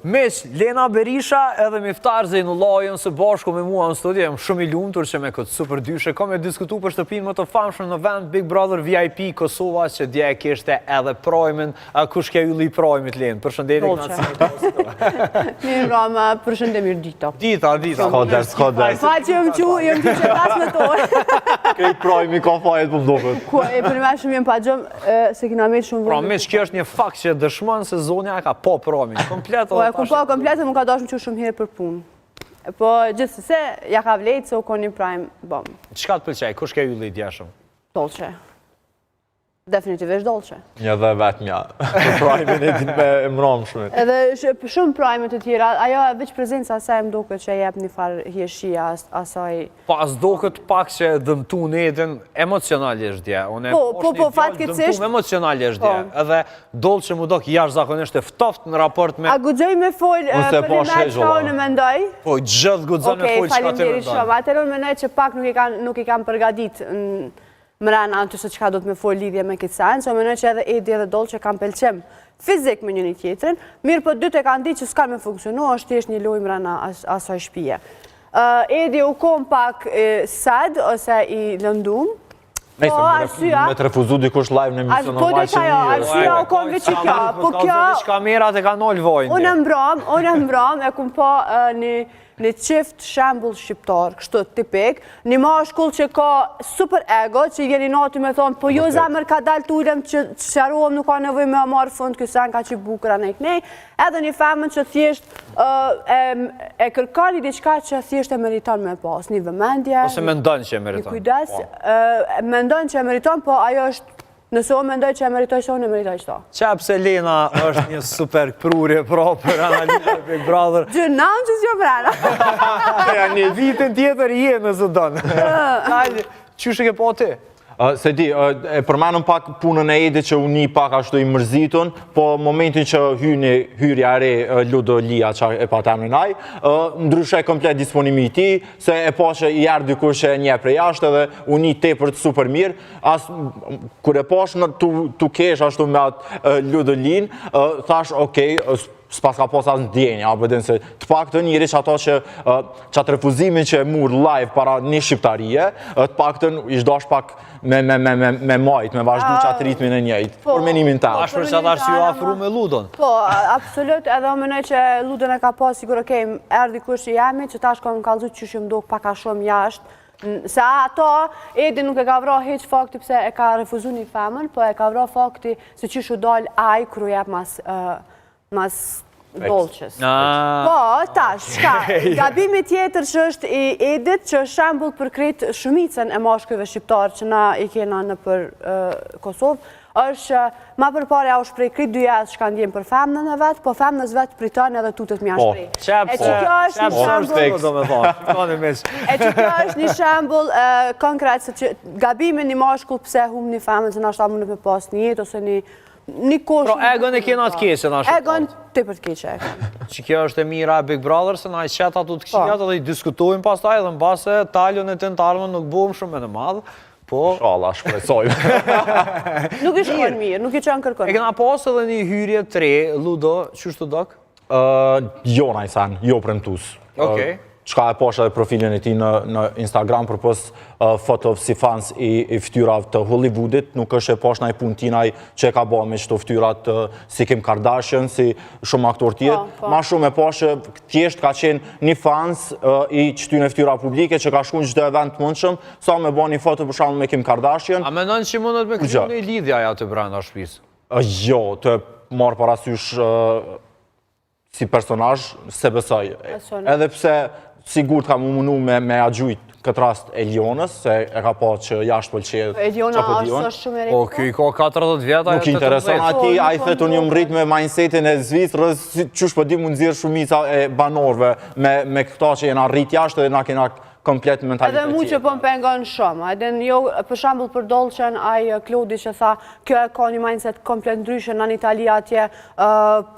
Mes, Lena Berisha edhe Miftar Zejnullajën së bashku me mua në studio, jam shumë i lumtur që me këtë super dyshe, kam e diskutu për shtëpinë më të famshme në vend Big Brother VIP Kosova, që dje kishte edhe projmin, kush ke ylli projmit, Lenë? Përshëndetje, Knaci. Mirë rama, përshëndet mirë Dita. Dita. Skoder. Pa që jëmë që qëtas me torë. Krejt projmi ka fajet për mdokët. E për me shumë jemë pa gjëmë, se kina me shumë vërë. Pra, mes, kjo është një fakt që dëshmon se zonja ka po projmin, komplet. Po, e ku po komplet, më ka dashmë që shumë herë për punë. Po, gjithësëse, ja ka vlejtë se u koni prime bombë. Çka të pëlqej? Kush ke ylli djeshëm? Dolce. Definitivisht Dolce. Një dhe vetë mja. Primin e din me mromë shumë. Edhe shumë primet të tjera, ajo veç prezenca asaj më duket që jep një farë hieshia asaj. Pas duket pak që dëmtu në jetën emocionalisht dje. Po, fatkeqësisht. Dëmtu emocionalisht dje. Edhe Dolce mu dok jashtëzakonisht e ftoftë në raport me... A guxoj me fol për një me çka unë mendoj? Po, gjithë guxon me fol çka të mendoj. Okej, faleminderit shumë. Atëherë unë mendoj që pak nuk i kam përgatit mrena anë të se qka do të me folë lidhje me këtë sajnë, që mënoj që edhe Edi edhe Dolce kam pelqem fizik me njëni tjetërin, mirë po dytë e kanë di që s'ka me funksionu, është thjesht një lojë mrena asaj shpije. Edi u kom pak sad, ose i lëndum, me të refuzu dikush live në emision normal që një... Arsua u kom veç i kjo, po kjo... Kamerat e ka nol vojnë. Unë e mbram, e kum po një qift shembull shqiptar, kështu tipik, një mashkull që ka super ego, që jeni nati me thonë, po jo zemër ka dalë t'ullem që sharohem nuk ka nevoj me marë fund, kësen ka që bukra në iknej, edhe një femën që thjesht e kërkan i diqka që thjesht e meriton me pas, një vëmendje, ose mendon që e meriton. Një kujdes, mendon që e meriton, po ajo është nëse o mendoj që e meritoj që unë e meritoj qëta. Qa pse Lena është një super prurje për analizë Big Brother? Gjënam që s'jo prana. Një vitën tjetër je nëse donë. Qështë ke po ti? Se di, e përmenëm pak punën e Edi që unë pak ashtu i mërzitun, po momentin që hyrja re Ludo Lia që e pa temën aj, ndryshe komplet disponimi ti, se e po që i erë dikur që nje prej jashtë edhe unë i te për të super mirë, kur e po që tu kesh ashtu me atë Ludo Lin, thash okej, s'pas ka posat në djenja, apëdin se të pak të njëri që ato që qatë refuzimin që e murë live para një shqiptarije, të pak të ishdosh pak me majt, me vazhdu qatë ritmin e njëjt, për menimin ta. Ashtë për që atë arsio afru me Ludon? Po, absolut, edhe o menoj që Ludon e ka pas, sigur okej, erdi kush që jemi, që ta shkon më kalzu që shumë duk paka shumë jashtë, se ato, Edi nuk e ka vra heq fakti pëse e ka refuzu një femën, po e ka vra fakti se që shu dal aj kërë jep mas Dolces. Po, tash, shka, gabimi tjetër që është i Edit, që është shembull për kretë shumicën e mashkujve shqiptarë që na i kena në për Kosovë, është ma përpare a u shprej kretë dy jasë që kanë djemë për femnën e vetë, po femnës vetë pritan edhe tutët mja shprej. E që kjo është një shembull konkret, se që gabimin një mashkull pëse hum një femën, se nashta më në për pas një jetë, ose një kosh... Pro, egon e kena të keqe, na shqiptar. Egon të për të keqe. Që kjo është e mira Big Brother, se na i qeta të të këshijat edhe i diskutojmë pas taj, dhe në base talion e të në tarmën nuk buëm shumë e në madhë, po... Shala, shpresojmë. Nuk ishtë kërën mirë, nuk i qënë kërkën. E kena pas edhe një hyrje 3, Ludo, qështu dok? Jo najsan, jo premtus. Okej. Qka e posh edhe profilin e ti në Instagram për pos foto si fans i ftyrav të Hollywoodit, nuk është e posh në i pun tinaj që e ka bo me qëto ftyrat si Kim Kardashian, si shumë aktor tjetë. Ma shumë e posh tjesht ka qenë një fans i qëtyne ftyra publike që ka shku në gjithë event mundshëm, sa me bo një foto për shumë me Kim Kardashian. A menon që mundet me kryu një lidhja ja të brenda shpis? Jo, të marë parasysh si personazh, se besoj. Edhe pse sigur të kam mundu me agjujt këtë rast Elionës, se e ka pa që jashtë pëlqet. Eliona është shumë e Po, kjo i ka 40 vjeta. Nuk intereson ati, a i thetë unë jë mrit me mindsetin e Zvicrës, qësh për di mund zirë shumica e banorve me këta që jena rrit jashtë dhe na kena komplet mentalitet. Edhe mu që po më pengon shumë. Edhe jo, për shambull për Dolcen, aj Klodi që tha, kjo e ka një mindset komplet ndryshë në Itali atje,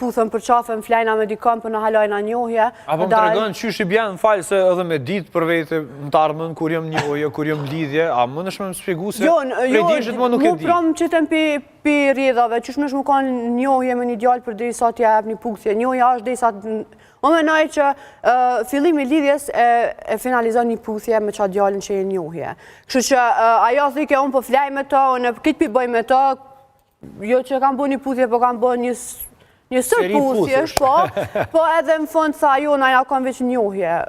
puthën për qafën, flajna me dikon për në halajna njohje. Apo më të regon qysh i bjenë në falë se edhe me ditë për vete në tarmën, kur jëm njohje, kur jëm lidhje, a më nëshme më spjegu se predishët më nuk e di? Mu prom që të mpi pi rrjedhave, qysh më shmukon njohje me një djalë për deri sa t'ja jep një puthje. Njohja është deri sa unë menoj që fillimi i lidhjes e finalizon një puthje me çat djalin që e njohje. Kështu që ajo thike unë po flaj me të, unë këtë pi bëj me të, jo që kam bërë një puthje, po kam bërë një sër puthjesh, po edhe në fund sa jo na ja kam veç njohje.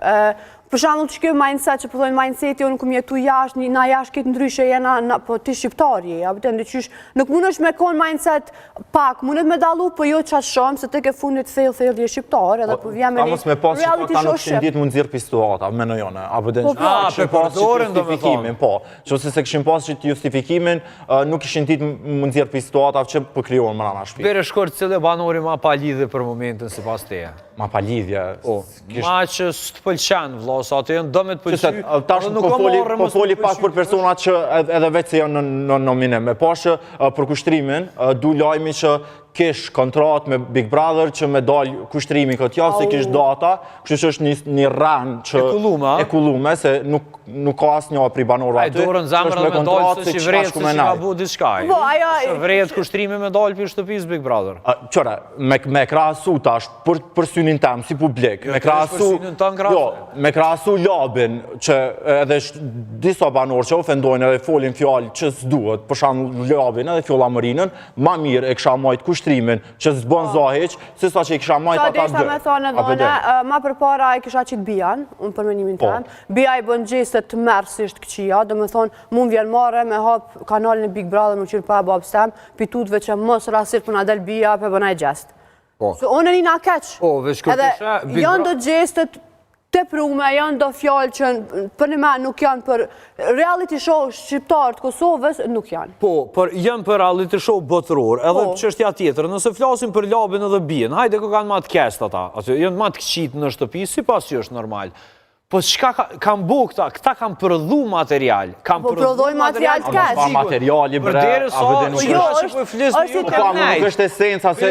Për shembull që kjo mindset që po thonë mindseti unë kum jetu jashtë, na jashtë këtë ndryshe jena po ti shqiptari, apo të ndrysh nuk mundesh me kon mindset pak, mundet me dallu po jo çast shumë se tek e fundit thellë je shqiptar edhe po vjen me reality show. Nuk ditë mund nxjerr pistuata, mendoj unë, apo den. Pe përdoren justifikimin, po. Nëse se kishin pasur justifikimin, nuk kishin ditë mund nxjerr pistuata që po krijuan mbrana shtëpi. Bere shkurt cili banori ma pa lidhje për momentin sipas teje. Ma pa lidhje. Ma që s'të pëlqen vëlla, sa atë janë dëmet pëlqy. Tash po foli pak për personat që edhe vetë se janë në nominim. E pashë për kushtrimin, du lajmi që kish kontrat me Big Brother që me dal kushtrimi këtë javë se kish data, kështu që është një rran që e kullume se nuk ka asnjë prej banorëve aty. Ai dorën zemrën me dal se vret se ka bu diçka. Po ajo vret kushtrimi me dal pi shtëpisë Big Brother. Qëra, me krahasu tash për synin tim si publik, me krahasu labin që edhe disa banorë që ofendojnë edhe folin fjalë që s'duhet, për shembull labin edhe fjollamërinën, më mirë e kisha marrë kushtrimin që s'bën zahiq, se sa që i kisha majt ata dë. Me thonë edhe ma përpara e kisha qitë Bian, unë për menimin tem. Bia i bën gjeste të mërësisht këqia, dhe me thonë, mund vjen mare me hap kanalin e Big Brother, më qyrë pa bab stem, pitutve që mos rasisht për na del Bia, për bëna e gjest. Unë e një na keq. Edhe janë do gjestet të prume, janë do fjallë që për një men nuk janë për reality show shqiptarë të Kosovës, nuk janë. Po, janë për reality show botëror, edhe çështja tjetër, nëse flasim për labin edhe bien, hajde ku kanë ma të kest ata, janë ma të këqit në shtëpi, si pas që është normal. Po çka kam bu këta kam prodhu material. Po prodhoj material të keq. Pa materiali bre. Nuk është esenca se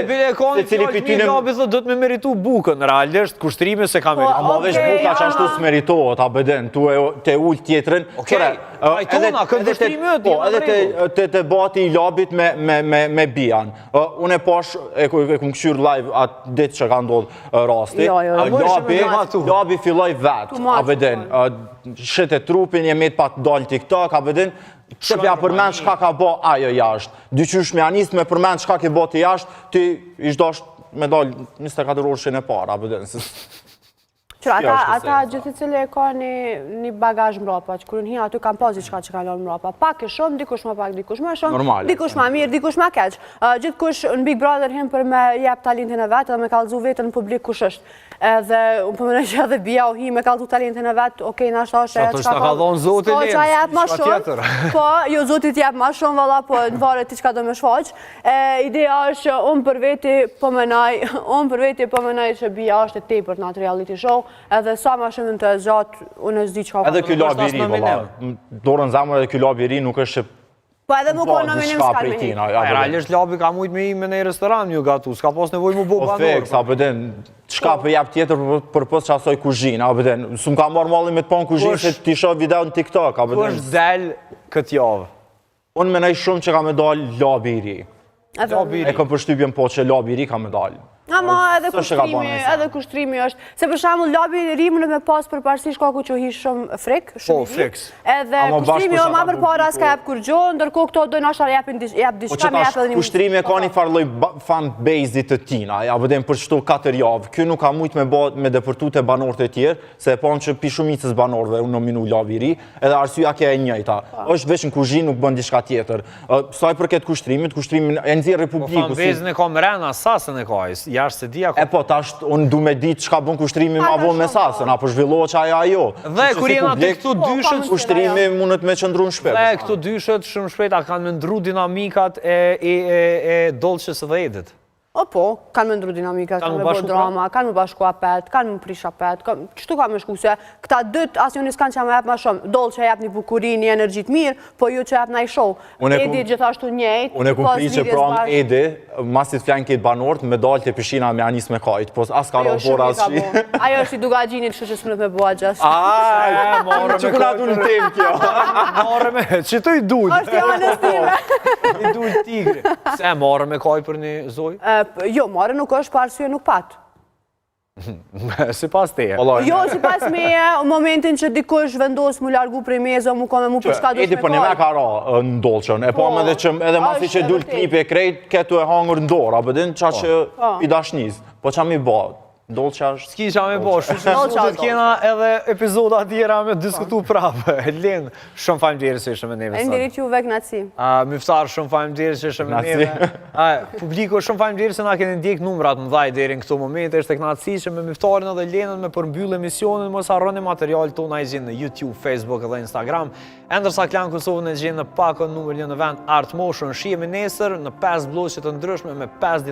cili pyetën labi thotë do të më meritu bukën. Realisht kushtrimi se kam merituar. Ama veç buka që ashtu s'meritohet, a beden, tu te ul tjetrën. Ajtona, këndvështrimi po, edhe te bati i labit me Bian. Unë e pash, e kum këshyr live atë ditë që ka ndodhë rasti. Labi filloj vetë. Abeden, shete trupin, jemet pa të dalë TikTok, abeden, që pja përmen qka ka bo ajo jashtë. Dyqysh me anis me përmen qka ke bo të jashtë, ti ishdasht me dalë 24 orëshin e parë, abeden. Ata gjithë cili e ka një bagaj mrapa, që kërën hi aty kam pazi qka që ka lënë mrapa. Pak e shumë, dikush ma pak, dikush ma shumë, dikush ma mirë, dikush ma keq. Gjithë kush në Big Brother him për me jep talentin e vetë dhe me kalzu vetën në publik kush është. Edhe, unë përmënë që edhe Bia o hi me kalzu talentin e vetë, okej, në ashtë ashe, qka ka dhonë zotit linë, qa jep ma shumë, po, jo zotit jep ma shumë, valla, po, në vare ti qka do me shfaq. Ideja është që unë për veti përmenaj që Bia është e tepër në atë reality show, edhe sa ma shumë të gjatë, unë e zdi qka ka. Edhe kjo labi ri, valla, dorën zamër edhe kjo labi ri nuk është po edhe mu konë nominim s'ka me hi. Realisht labi ka mujt me i me në restoran një gatu, s'ka pas nevoj mu bo banor. Po feks, abeden, qka për jap tjetër për pës që asoj kuzhinë, abeden. S'u ka marrë malli me të ponë kuzhinë se t'i shoh video në TikTok, abeden. Ku është del këtë javë? Unë menaj shumë që ka me dalë labi i ri. E kom përshtypjen po që labi i ri ka me dalë. Ama edhe kushtrimi është, se për shembull labi i ri mundet me pas përparësisht shkaku që hi shumë frik, shumë i ri. Edhe kushtrimi jo ma përpara s'ka jep kur gjo, ndërkohë këto dojnë ashtar jep diçka me jep edhe një. Kushtrimi e ka një farloj fan base-it të tina, ja vëdem për shto 4 javë. Kjo nuk ka mujt me depërtu të banorët e tjerë, se e pon që pi shumicës banorëve unë nominu labi i ri, edhe arsyeja ke e njëjta. Është veç në kuzhinë nuk bën diçka tjetër. Sa i përket kushtrimin e nxjerr Republiku. Fanbase-n e ka mrena, sasën e ka. E po, tash, unë du me ditë qka bën kushtrimi ma vonë me sasën, apo zhvillohet që ajo. Dhe, kur jena të këtu dyshet... Kushtrimi mundet me qëndru në shpet. Dhe, këtu dyshet shumë shpet, a kanë me ndru dinamikat e Dolqës dhe Edit. O po, kanë me ndru dinamika, kanë me bo drama, kanë me bashku apet, kanë me prish apet, qështu ka me shku se këta dët asnjëri s'kanë që me jep ma shumë, dollë që jep një bukurin, një energjit mirë, po ju që jep na i show. Edi gjithashtu njejt, unë e ku pri që pram Edi, masit fjanë këtë banorët, me dalë të pishina me anis me kajt, po as ka robora as shi. Ajo është i duga gjinit që që s'mënët me bua gjasht. Që kuna du në tem kjo. Marë me, që të i dulë. Është i anës time. I dulë tigri. Se marë me kaj për një zoj? Jo, marë nuk është, pa arsye nuk patë. Si pas teje. Jo, si pas meje, në momentin që dikush vendos mu largu prej meze, mu ka me mu përshka dush me Edi për një me ka ra në dolqën, e po me dhe që edhe masi që dulë klipi e krejt, ketu e hangër në dorë, a bëdin qa që i dashniz, po qa mi ba, dolqa është... Ski qa me bo, shumë që të kena edhe epizoda tjera me diskutu prapë. Len, shumë fajmë djerë që ishe me neve sot. Endirit ju vek naci. Miftar, shumë fajmë djerë që ishe me neve. Publiko, shumë fajmë djerë që na keni ndjek numrat më dhaj deri në këto momente, është tek naci që me Miftarin edhe Lenën me përmbyll emisionin, mos harroni material tona i gjenë në YouTube, Facebook edhe Instagram. Ndërsa Klan Kosovën e gjenë në pakon numër 1 në vend Art Motion, shihemi nesër në 5 bloqe të ndryshme me 5